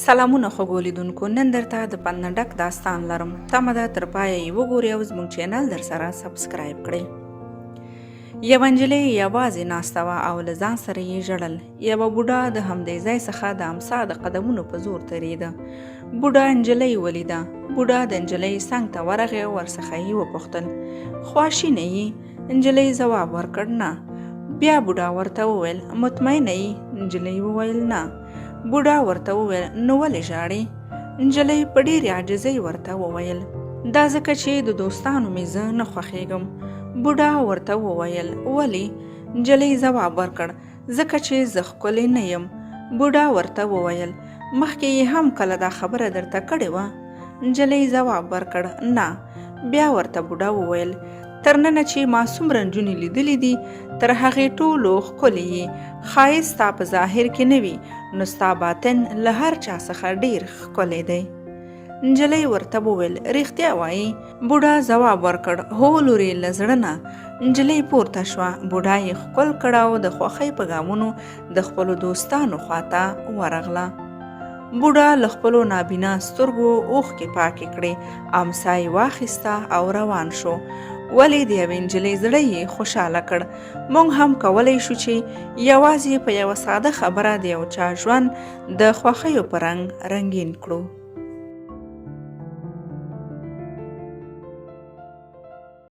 سلامونه خوږو لیدونکو، نن درته د پند ډک داستان لرم. تمه ده تر پایه یې وګورئ او زموږ چینل در سره سبسکرایب کړئ. یوه نجلۍ یوازې ناسته وه او له ځان سره یې ژړل. یوه بوډا د همدې ځای څخه د امسا د قدمونو په زور تېرېده. بوډا نجلۍ ولیده. بوډا د نجلۍ څنګ ته ورغی او ورڅخه یې وپوښتل: خواشینه یې؟ نجلۍ ځواب ورکړ: نه. بیا بوډا ورته وویل: مطمئنه یې؟ نجلۍ وویل: نه. بوډا ورته وویل: نو ولې ژاړې؟ نجلۍ په ډېرې عاجزۍ ورته وویل: دا ځکه چې د دوستانو مې زه نه خوښېږم. بوډا ورته وویل: ولې؟ نجلۍ ځواب ورکړ: ځکه چې زه ښکلې نه یم. بوډا ورته وویل: مخکې یې هم کله دا خبره درته کړې وه؟ نجلۍ ځواب ورکړ: نه. بیا ورته بوډا وویل: تر ننه چې ما څومره نجونې لیدلې دي، تر هغې ټولو ښکلې یې. ښایست ستا په ظاهر کې نه وي، نو ستا باطن له هر چا څخه ډېر ښکلی دی. نجلۍ ورته وویل: رښتیا وایې؟ بوډا ځواب ورکړ: هو لورې، له زړه نه. نجلۍ پورته شوه. بوډا یې ښکل کړ او د خوښۍ په ګامونو د خپلو دوستانو خواته ورغله. بوډا له خپلو نابینا سترګو اوښکې پاکې کړې، امسا یې واخیسته او روان شو. ولې د یوې نجلۍ زړه یې خوشحاله کړ. موږ هم کولی شو چې یوازې په یوه ساده خبره د یو چا ژوند د خوښیو په رنګ رنګین کړو.